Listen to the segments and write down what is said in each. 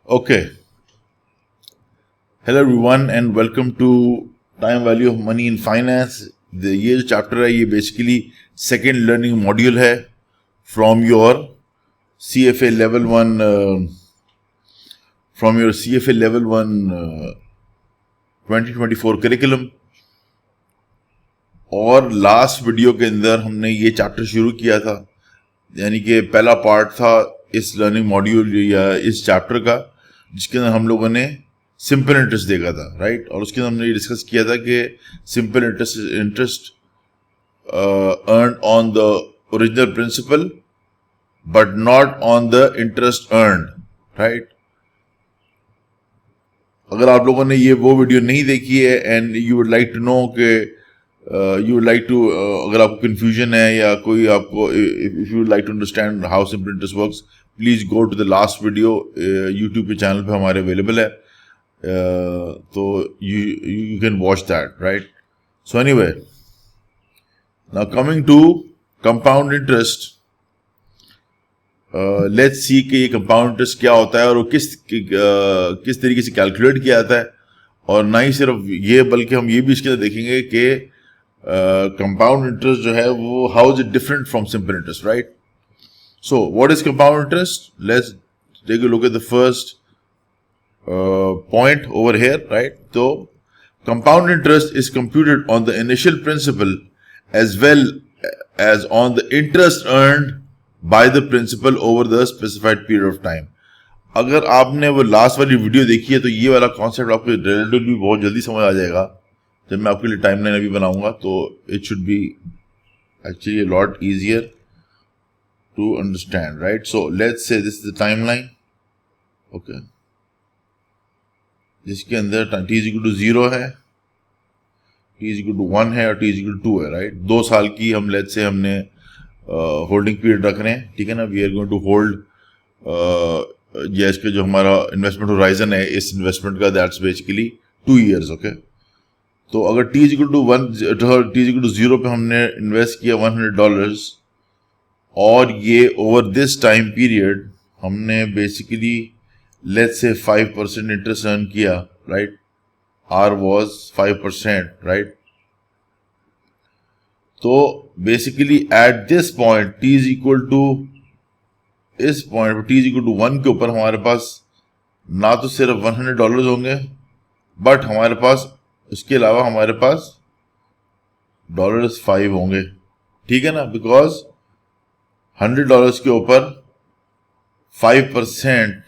Okay. Hello everyone and welcome to Time Value of Money in Finance. ये जो chapter है ये basically second learning module है from your CFA Level 1 from your CFA Level 1 2024 curriculum. और last video के अंदर हमने ये चैप्टर शुरू किया था, यानी कि पहला पार्ट था इस लर्निंग मॉड्यूल या इस चैप्टर का, जिसके अंदर हम लोगों ने सिंपल इंटरेस्ट देखा था, राइट। और उसके अंदर हमने ये डिस्कस किया था कि simple interest earn on the original principal but not on the interest earn, right. अगर आप लोगों ने ये वो वीडियो नहीं देखी है and you would like to know के अगर आपको कंफ्यूजन है या कोई आपको if you like to understand how simple interest works, please go to the last video. YouTube के चैनल पे हमारे अवेलेबल है, तो you can watch that, right? So anyway, now coming to compound interest, let's see कि ये compound interest क्या होता है और वो किस तरीके से कैलकुलेट किया जाता है। और ना ही सिर्फ ये बल्कि हम ये भी इसके अंदर देखेंगे कि compound interest जो है वो how is it different from simple interest, right? So what is compound interest? Let's take a look at the first point over here, right? So compound interest is computed on the initial principal as well as on the interest earned by the principal over the specified period of time. अगर आपने वो last वाली video देखी है तो ये वाला concept आपको रिलेटिवली बहुत जल्दी समझ आ जाएगा। जब मैं आपके लिए टाइमलाइन अभी बनाऊंगा तो it should be actually a lot easier to understand, right? So let's say this is the timeline, okay, जिसके अंदर t is equal to 0 है, t is equal to 1 है और t is equal to 2 है, right. 2 साल की हम let's say हमने होल्डिंग पीरियड रख रहे हैं, ठीक है ना। We are going to hold ये इसके जो हमारा इन्वेस्टमेंट होराइजन है इस इन्वेस्टमेंट का, दैट्स बेसिकली 2 years, ओके। तो अगर t is equal to 1, t is equal to 0 पे हमने इन्वेस्ट किया $100 और ये ओवर दिस टाइम पीरियड हमने basically let's say 5% interest earn किया, right? R was 5%, right? तो basically at this point t is equal to, इस पॉइंट पर t is equal to 1 के ऊपर हमारे पास ना तो सिर्फ $100 होंगे बट हमारे पास उसके अलावा हमारे पास $5 होंगे, ठीक है ना। बिकॉज $100 के ऊपर 5%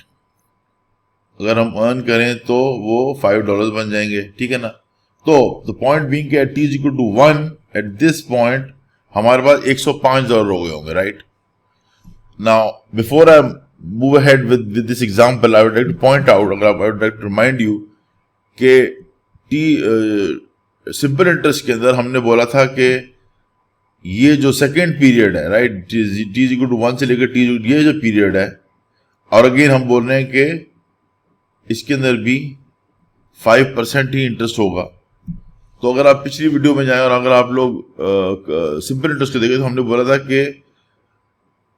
अगर हम अर्न करें तो वो $5 बन जाएंगे, ठीक है ना। तो द पॉइंट बीइंग कि t is equal to 1 at this point हमारे पास $105 हो गए होंगे, right. Now before I move ahead with this example, I would like to point out, I would like to remind you कि simple interest के अंदर हमने बोला था कि ये जो सेकेंड पीरियड है, right, t is equal to 1 से लेकर ये जो पीरियड है, और अगेन हम बोल रहे हैं कि इसके अंदर भी 5% ही इंटरेस्ट होगा। तो अगर आप पिछली वीडियो में जाएं और अगर आप लोग सिंपल इंटरेस्ट को देखें तो हमने बोला था कि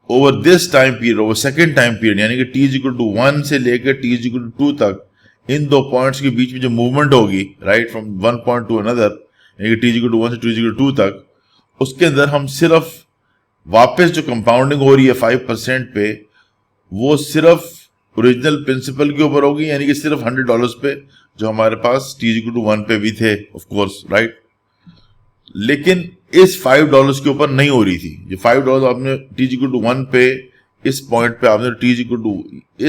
over this time period, over second time period, यानी कि t is equal to 1 से लेकर t is equal to 2 तक, इन दो पॉइंट्स के बीच में जो मूवमेंट होगी, right, from one point two another, यानी कि t is equal to 1 से t is equal to 2 तक, उसके अंदर हम सिर्फ वापस जो कंपाउंडिंग हो रही है 5% पे, वो सिर्फ ओरिजिनल प्रिंसिपल के ऊपर होगी, यानी कि सिर्फ $100 पे जो हमारे पास t is equal to 1 पे भी थे, ऑफ कोर्स, राइट। लेकिन इस $5 के ऊपर नहीं हो रही थी। ये $5 आपने t is equal to 1 पे इस पॉइंट पे आपने t is equal to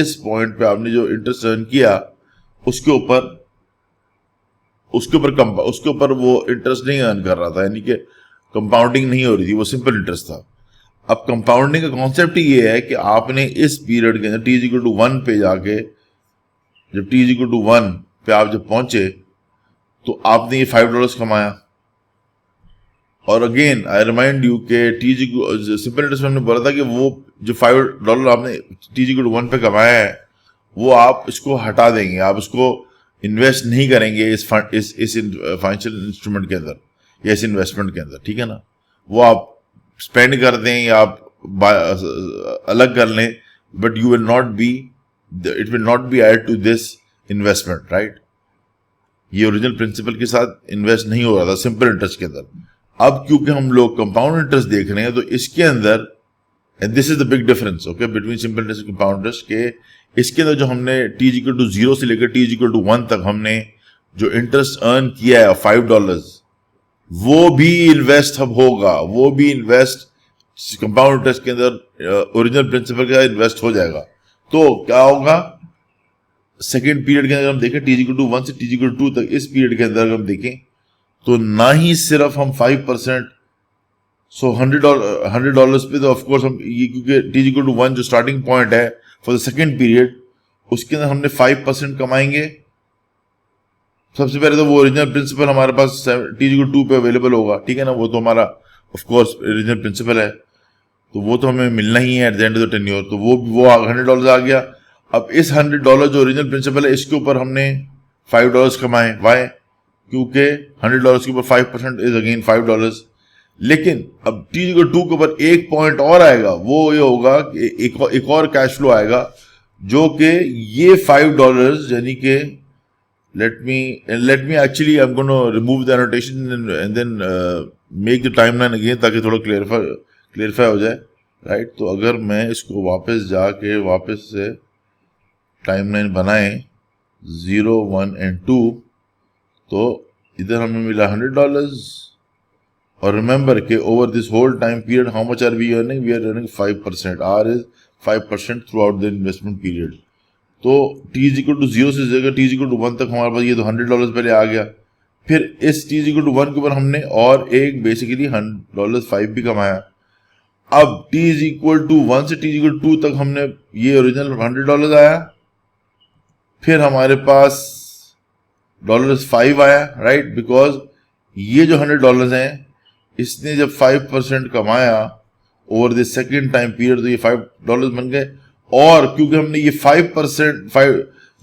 इस पॉइंट पे आपने जो इंटरेस्ट अर्न किया उसके ऊपर वो इंटरेस्ट नहीं अर्न कर रहा था, यानी कि कंपाउंडिंग नहीं हो रही थी, वो सिंपल इंटरेस्ट था। अब कंपाउंडिंग का कॉन्सेप्ट ही ये है कि आपने इस पीरियड के अंदर t is equal to 1 पे जाके, जब t is equal to 1 पे आप जब पहुंचे तो आपने ये $5 कमाया। और अगेन आई रिमाइंड यू के सिंपल इंटरेस्ट में हमने बोला था कि वो जो $5 आपने t is equal to 1 पे कमाया है वो आप इसको हटा देंगे, आप इसको इन्वेस्ट नहीं करेंगे इस फाइनेंशियल इंस्ट्रूमेंट के अंदर या इस इन्वेस्टमेंट के अंदर, ठीक है ना। वो आप स्पेंड कर दें या आप अलग कर लें, but you will not be it will not be add to this investment, right. ये ओरिजिनल प्रिंसिपल के साथ इन्वेस्ट नहीं हो रहा था सिंपल इंटरेस्ट के अंदर। अब क्योंकि हम लोग कंपाउंड इंटरेस्ट देख रहे हैं तो इसके अंदर, and this is the big difference okay between simple interest and compound interest, के इसके अंदर जो हमने t = 0 से लेकर t = 1 तक हमने जो इंटरेस्ट अर्न किया है $5, वो भी इन्वेस्ट अब होगा, वो भी इन्वेस्ट कंपाउंड इंटरेस्ट के अंदर ओरिजिनल प्रिंसिपल के साथ इन्वेस्ट हो जाएगा। तो क्या होगा सेकेंड पीरियड के अंदर हम देखें t = 1 से t = 2 तक, इस पीरियड के अंदर हम देखें तो ना ही सिर्फ हम 5%, सो $100 पे तो ऑफकोर्स हम ये, क्योंकि t = 1 जो स्टार्टिंग पॉइंट है फॉर द सेकेंड पीरियड, उसके अंदर हमने 5% कमाएंगे। सबसे पहले तो वो ओरिजिनल प्रिंसिपल हमारे पास t = 2 पे अवेलेबल होगा, ठीक है ना, वो तो हमारा ऑफकोर्स ओरिजिनल प्रिंसिपल है, तो वो तो हमें मिलना ही है at the end of the tenure. तो वो $100 आ गया। अब इस $100 जो ओरिजिनल प्रिंसिपल है इसके ऊपर हमने $5 कमाए। वाई? क्योंकि $100 के ऊपर 5% इज अगेन $5। लेकिन अब t = 2 के ऊपर एक पॉइंट और आएगा, वो ये होगा कि एक और कैश फ्लो आएगा जो कि ये $5 यानी कि let me actually I'm going to remove the annotation and then make the timeline again ताकि थोड़ा क्लेरिफाई हो जाए, राइट। तो अगर मैं इसको वापस जाके वापस से टाइमलाइन बनाए 0, 1 and 2, तो इधर हमें मिला $100 और रिमेंबर के over this whole time period how much are we earning 5%। R is 5% throughout the investment period. तो t = 0 से जगह t = 1 तक हमारे पास ये तो $100 पहले आ गया। फिर इस t = 1 के ऊपर हमने और एक बेसिकली $5 भी कमाया। अब t = 1 से t = 2 तक हमने ये ओरिजिनल $100 आया, फिर हमारे पास $5 आया, राइट, बिकॉज ये जो $100 हैं इसने जब 5% कमाया over the second time period तो ये $5 बन गए। और क्योंकि हमने ये 5%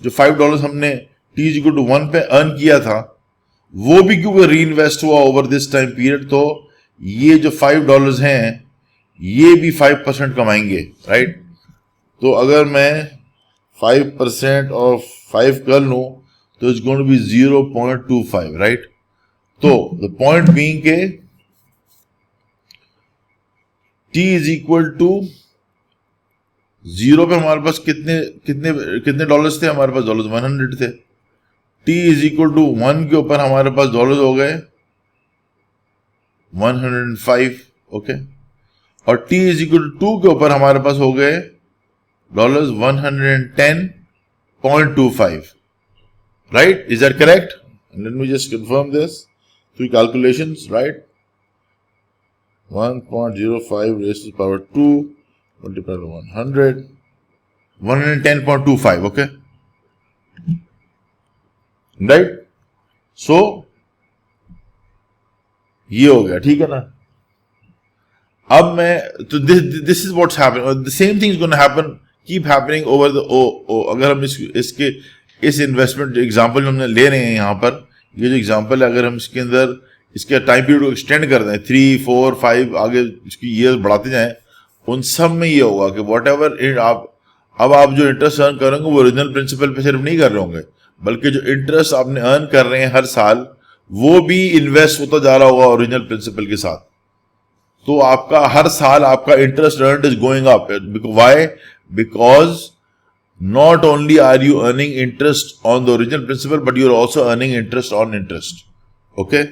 जो $5 हमने t = 1 पे अर्न किया था वो भी क्योंकि री इन्वेस्ट हुआ ओवर दिस टाइम पीरियड, तो ये जो $5 हैं ये भी 5% कमाएंगे, राइट। तो अगर मैं 5% ऑफ 5 कर लूं तो it's going to be 0.25, right. तो द पॉइंट बीइंग के t = 0 पे हमारे पास कितने डॉलर्स थे, हमारे पास डॉलर्स 100 थे। t = 1 के ऊपर हमारे पास डॉलर्स हो गए 105, ओके, और t = 2 के ऊपर हमारे पास हो गए dollars 110.25, right? Is that correct? And let me just confirm this through calculations, right? 1.05 raised to the power 2 multiplied by 100, 110.25, okay? Right? So, ये हो गया, ठीक है ना। अब मैं तो this is what's happening. The same thing is going to happen, keep happening over the अगर हम इस इन्वेस्टमेंट एग्जाम्पल हमने ले रहे हैं यहाँ पर, ये जो एग्जाम्पल है अगर हम इसके अंदर इसके टाइम पीरियड को एक्सटेंड कर दें 3, 4, 5 आगे इसकी ईयर बढ़ाते जाएं, उन सब में ये होगा कि वॉट एवर आप जो इंटरेस्ट अर्न करेंगे वो ओरिजिनल प्रिंसिपल पे सिर्फ नहीं कर रहे होंगे, बल्कि जो इंटरेस्ट आपने अर्न कर रहे हैं हर साल वो भी इन्वेस्ट होता जा रहा होगा ओरिजिनल प्रिंसिपल के साथ। तो आपका हर साल आपका interest earn is going up. Why? Because not only are you earning interest on the original principal but you are also earning interest on interest, okay?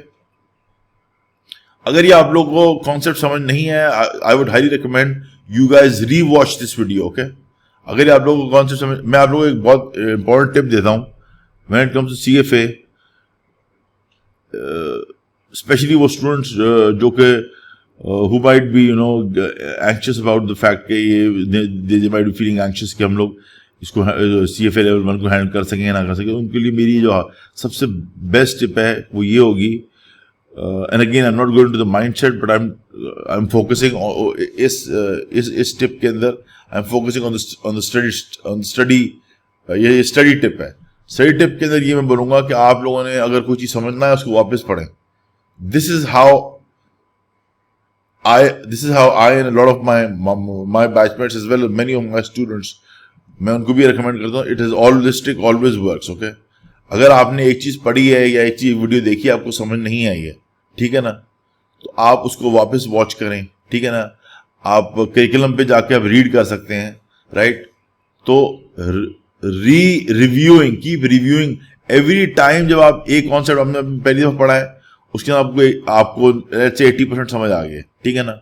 अगर ये आप लोगों को कॉन्सेप्ट समझ नहीं है, I would highly recommend you guys re-watch this video, okay? अगर ये आप लोगों को कॉन्सेप्ट समझ, मैं आप लोगों को एक बहुत इंपॉर्टेंट टिप देता हूं when it comes to CFA, especially वो स्टूडेंट्स जो कि who might be anxious about the fact कि ये they might be feeling anxious कि हम लोग इसको CFA level 1 को हैंडल कर सकें या ना कर सकें, उनके लिए मेरी जो सबसे बेस्ट टिप है वो ये होगी, and again I am not going to the mindset but I am focusing इस टिप के अंदर I am focusing on the study. ये स्टडी टिप है। स्टडी टिप के अंदर ये मैं बोलूँगा कि आप लोगों ने अगर कोई चीज़ समझना है उसको वापस पढ़ें। This is how I and a lot of my batchmates as well as many of my students मैं उनको भी रिकमेंड करता हूँ, इट इज ऑलवेस्टिक ऑलवेज वर्क्स। ओके, अगर आपने एक चीज पढ़ी है या एक चीज वीडियो देखी आपको समझ नहीं आई है, ठीक है ना, तो आप उसको वापस वॉच करें, ठीक है ना, आप करिकुलम पे जाके आप रीड कर सकते हैं, राइट। तो reviewing, keep reviewing every time. जब आप एक कॉन्सेप्ट आपने पहली दफा पढ़ा है, उसके बाद आपको 80% समझ आ गया, ठीक है ना,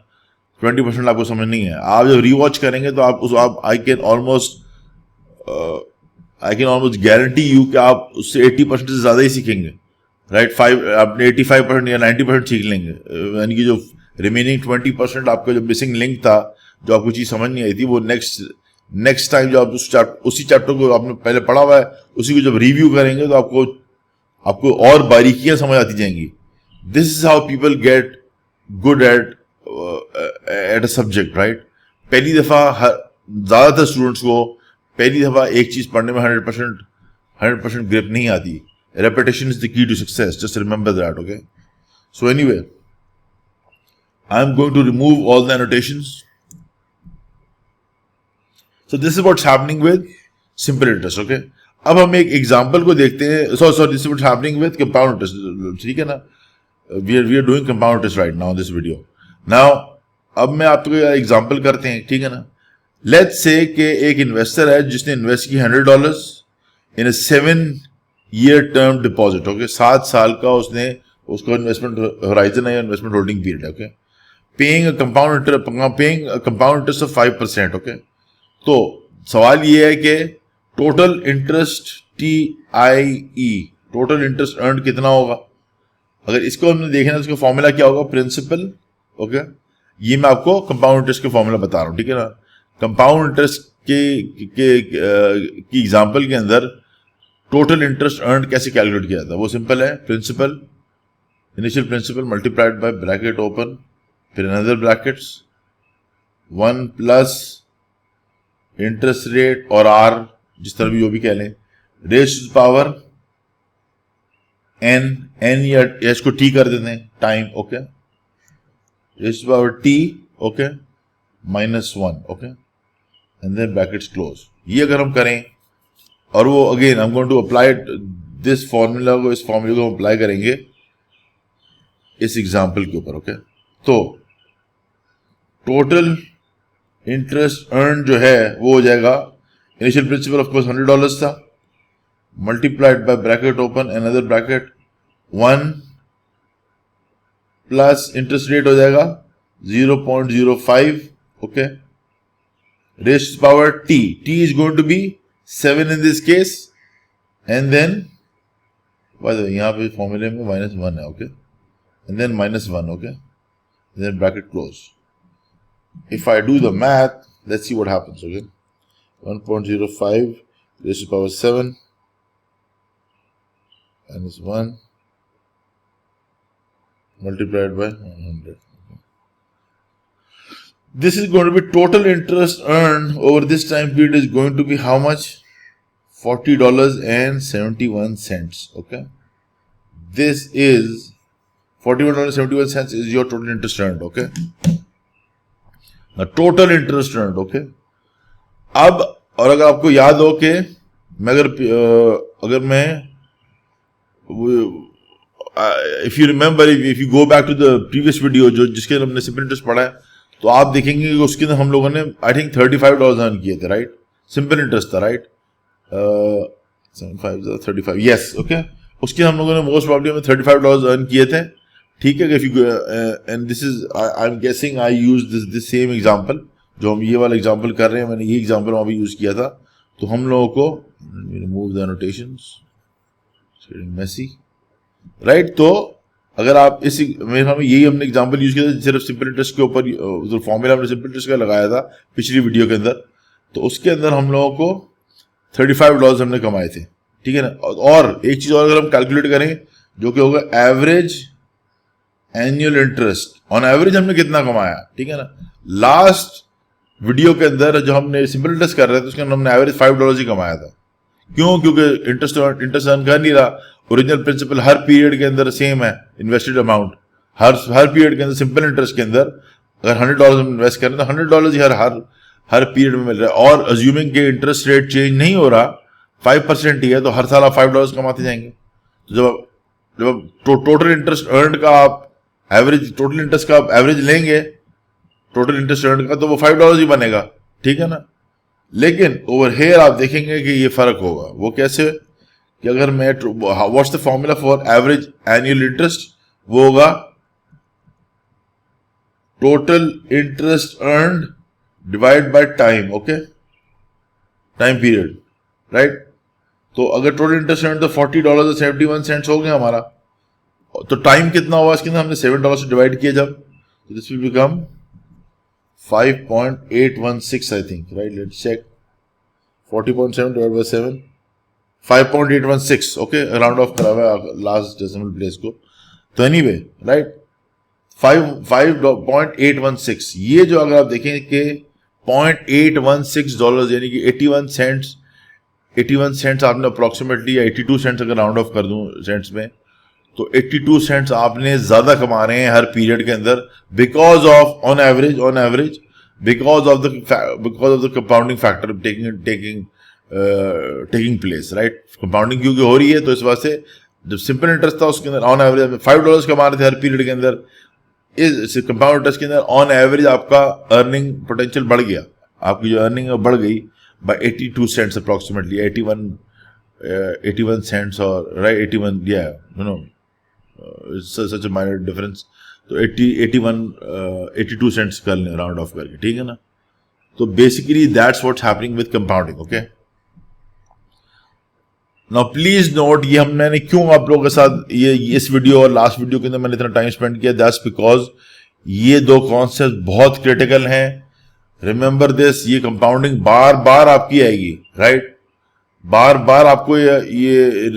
20% आपको समझ नहीं है। आप जब रीवॉच करेंगे तो आप I can almost guarantee you कि आप उससे 80% से ज्यादा ही सीखेंगे, राइट। आपने 85% या 90% सीख लेंगे, यानी कि जो रिमेनिंग 20% आपका जो मिसिंग लिंक था, जो आपको चीज समझ नहीं आई थी, वो नेक्स्ट टाइम जब आप उसी चैप्टर को आपने पहले पढ़ा हुआ है, उसी को जब रिव्यू करेंगे तो आपको और बारीकियां समझ आती जाएंगी। This is how people get good at a subject, right. पहली दफा ज्यादातर स्टूडेंट्स को पहली दफा एक चीज पढ़ने में 100% ग्रिप नहीं आती। Repetition is the key to success. Just remember that, okay? So anyway, I'm going to remove all the annotations. So this is what's happening with simple interest, okay? अब हम एक एग्जाम्पल को देखते हैं. Sorry, this is what's happening with compound interest. ठीक है ना? We are doing compound interest right now in this video. Now, अब मैं आपको एग्जाम्पल करते हैं, ठीक है ना? Let's say कि एक इन्वेस्टर है जिसने इन्वेस्ट की $100 in a 7-year term deposit, okay, 7 साल का उसका इन्वेस्टमेंट होराइजन है या इन्वेस्टमेंट होल्डिंग पीरियड है, okay, paying compound interest of 5%, okay. तो सवाल ये है कि total interest TIE, total interest earn कितना होगा। अगर इसको हमने देखना है तो इसका फॉर्मूला क्या होगा, प्रिंसिपल, ओके। ये मैं आपको कंपाउंड इंटरेस्ट का फॉर्मूला बता रहा हूं, ठीक है ना। कंपाउंड इंटरेस्ट की एग्जांपल के अंदर टोटल इंटरेस्ट अर्न कैसे कैलकुलेट किया जाता है, वो सिंपल है, principal, initial principal multiplied by bracket open, फिर another brackets 1 plus interest rate और R, जिस तरह भी जो भी कह लें, रेज़ टू पावर n या इसको T कर देते हैं, time, okay, raise to power T, okay, -1, okay, and then brackets close. ये अगर हम करें और वो again I am going to apply this formula को, इस फॉर्मूले को अप्लाई करेंगे इस एग्जांपल के ऊपर, ओके। तो टोटल इंटरेस्ट अर्न जो है वो हो जाएगा, इनिशियल प्रिंसिपल ऑफ कोर्स $100 था, multiplied by bracket open another bracket 1 plus interest rate हो जाएगा 0.05, okay, raise to power T is going to be 7 in this case, and then by the way यहाँ पे फॉर्मूले में -1 है, okay, and then -1, okay, and then bracket close. If I do the math, let's see what happens, okay. 1.05 raised to power 7 -1 multiplied by 100. This is going to be total interest earned over this time period is going to be how much? $40.71. Okay. This is $41.71 is your total interest earned. Okay. Now total interest earned. Okay. अब और अगर आपको याद हो कि अगर मैं if you remember, if you go back to the previous video जिसके अंदर हमने सिंपल इंटरेस्ट पढ़ा है, तो आप देखेंगे कि उसके अंदर हम लोगों ने आई थिंक $35 अर्न किए थे, राइट। सिंपल इंटरेस्ट था, राइट, 35 यस, ओके। उसके हम लोगों ने मोस्ट प्रॉब्लम में $35 अर्न किए थे, ठीक है। And this is I am guessing I use this same example, जो हम ये वाला एग्जांपल कर रहे हैं, मैंने ये एग्जांपल वहां भी यूज किया था। तो हम लोगों को remove the annotations, messy, right. तो अगर आप यही हमने एग्जांपल यूज किया था सिर्फ सिंपल इंटरेस्ट के ऊपर, जो फॉर्मूला हमने सिंपल इंटरेस्ट का लगाया था पिछली वीडियो के अंदर, तो उसके अंदर हम लोगों को $35 हमने कमाए थे, ठीक है ना। और एक चीज और अगर हम कैलकुलेट करें, जो कि होगा average annual interest, on average हमने कितना कमाया, ठीक है ना। लास्ट वीडियो के अंदर जो हमने सिंपल इंटरेस्ट कर रहे थे उसके अंदर हमने एवरेज $5 ही कमाया था। क्यों? क्योंकि इंटरेस्ट अर्न कर नहीं रहा, ओरिजिनल प्रिंसिपल हर पीरियड के अंदर सेम है, इन्वेस्टेड अमाउंट हर पीरियड के अंदर सिंपल इंटरेस्ट के अंदर अगर $100 हम इन्वेस्ट करें तो $100 ही हर पीरियड में मिल रहा है, और अज्यूमिंग के इंटरेस्ट रेट चेंज नहीं हो रहा, 5% ही है, तो हर साल आप $5 कमाते जाएंगे। तो जब टोटल इंटरेस्ट अर्न का आप टोटल इंटरेस्ट का आप एवरेज लेंगे, टोटल इंटरेस्ट अर्न का, तो वो $5 ही बनेगा, ठीक है ना। लेकिन ओवर हेयर आप देखेंगे कि ये फर्क होगा। वो कैसे कि अगर मैं what's the formula for average annual interest, वो होगा total interest earn divide by time, okay, time period, right. तो अगर टोटल इंटरेस्ट अर्न तो $40.71 हो गया हमारा, तो टाइम कितना हुआ इसके अंदर, हमने $7 से डिवाइड किया जब, तो this will become 5.816 I think, right, let's check, 40.7 divide by 7, 5.816, okay, round off करा हुआ है लास्ट डेसिमल प्लेस को। तो एनीवे, राइट, 5.816, ये जो अगर आप देखें कि $0.816 यानी कि 81 सेंट्स आपने अप्रोक्सीमेटली, या 82 सेंट्स अगर राउंड ऑफ कर दूं सेंट्स में, तो 82 सेंट्स आपने ज्यादा कमा रहे हैं हर पीरियड के अंदर, because of on average because of the compounding factor taking place, right. Compounding क्योंकि हो रही है, तो इस वजह से जब सिंपल इंटरेस्ट था उसके अंदर ऑन एवरेज $5 कमा रहे थे हर पीरियड के अंदर, इस कंपाउंड इंटरेस्ट के अंदर ऑन एवरेज आपका अर्निंग पोटेंशियल बढ़ गया, आपकी जो अर्निंग है बढ़ गई बाय 82 सेंट्स अप्रोक्सीमेटली, 81 सेंट्स, और right 81, such a minor difference, तो 82 सेंट्स कर लें राउंड ऑफ करके, ठीक है ना। तो basically that's what's happening with compounding, okay. Now please note, ये मैंने क्यों आप लोगों के साथ ये इस वीडियो और लास्ट वीडियो के अंदर मैंने इतना टाइम स्पेंड किया, दैट्स बिकॉज ये दो कॉन्सेप्ट बहुत क्रिटिकल हैं। रिमेंबर दिस, ये कंपाउंडिंग बार बार आपकी आएगी, राइट, बार बार आपको ये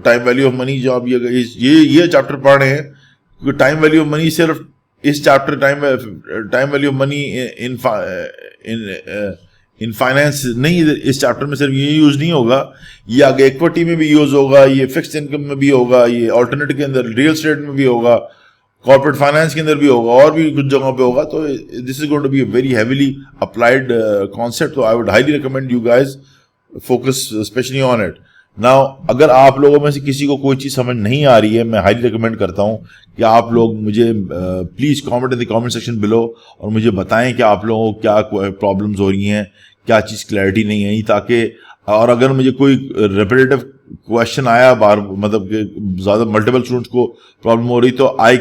टाइम वैल्यू ऑफ मनी जो आप ये चैप्टर पढ़ रहे हैं, क्योंकि टाइम वैल्यू ऑफ मनी सिर्फ इस chapter time value of money in finance नहीं, इस चैप्टर में सिर्फ ये यूज नहीं होगा, ये आगे इक्विटी में भी यूज होगा, ये फिक्स्ड इनकम में भी होगा, ये ऑल्टरनेट के अंदर रियल एस्टेट में भी होगा, कॉर्पोरेट फाइनेंस के अंदर भी होगा, और भी कुछ जगहों पे होगा। तो this is going to be a very heavily applied concept, तो I would highly recommend you guys focus specially on it. Now अगर आप लोगों में से किसी को कोई चीज समझ नहीं आ रही है, मैं हाईली रिकमेंड करता हूं कि आप लोग मुझे please comment in the comment section below, और मुझे बताएं कि आप लोगों को क्या प्रॉब्लम्स हो रही हैं, क्या चीज क्लैरिटी नहीं है, ताकि, और अगर मुझे कोई रिपीटेटिव क्वेश्चन आया बार, मतलब कि ज्यादा मल्टीपल स्टूडेंट्स को प्रॉब्लम हो रही, तो I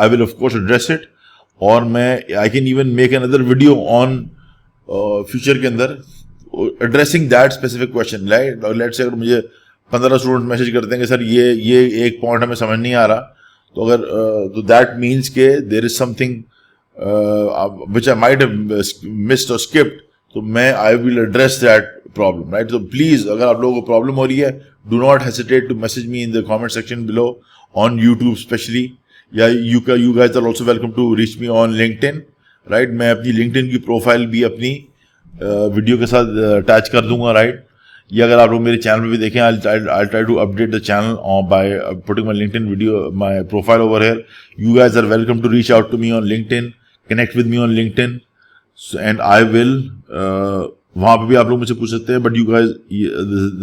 will of course address it, और I can even make another video on future के अंदर addressing that specific question, right. और लेट्स से अगर मुझे 15 स्टूडेंट मैसेज करते हैं कि सर ये एक पॉइंट हमें समझ नहीं आ रहा, तो अगर तो दैट मीन्स के there is something which I might have missed और स्किप्ड, तो I will address that problem, right. तो प्लीज अगर आप लोगों को प्रॉब्लम हो रही है, do not hesitate to message me in the comment section below on YouTube specially, या you guys are also welcome to reach me on LinkedIn, right. मैं अपनी लिंक्डइन की प्रोफाइल भी अपनी वीडियो के साथ अटैच कर दूंगा, राइट। ये अगर आप लोग मेरे चैनल पे भी देखें, I'll try to update the channel by putting my LinkedIn video, my profile over here. You guys are welcome to reach out to me on LinkedIn, connect with me on LinkedIn, and I will वहाँ पे भी आप लोग मुझसे पूछ सकते हैं, but you guys,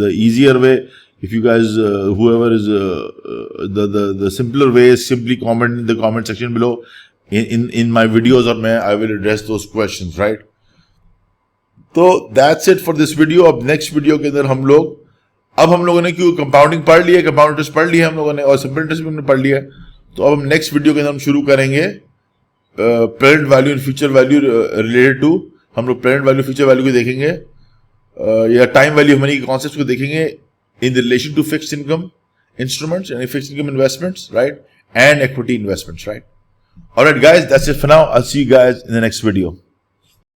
the easier way, if you guys whoever is the simpler way is simply comment in the comment section below in my videos, और I will address those questions, right. तो that's it for this video. अब next video के अंदर हम लोगों ने क्यों compounding पढ़ लिया, कंपाउंड इंटरेस्ट पढ़ लिया हम लोगों ने, और सिंपल इंटरेस्ट भी हमने पढ़ लिया, तो अब हम नेक्स्ट वीडियो के अंदर हम शुरू करेंगे present value and future value related to, हम लोग प्रेजेंट वैल्यू फ्यूचर वैल्यू को देखेंगे, या टाइम वैल्यू मनी के कॉन्सेप्ट को देखेंगे in relation to fixed income instruments, यानी fixed income investments, right, and equity investments, right. Alright guys, that's it for now. I will see you guys in the next video.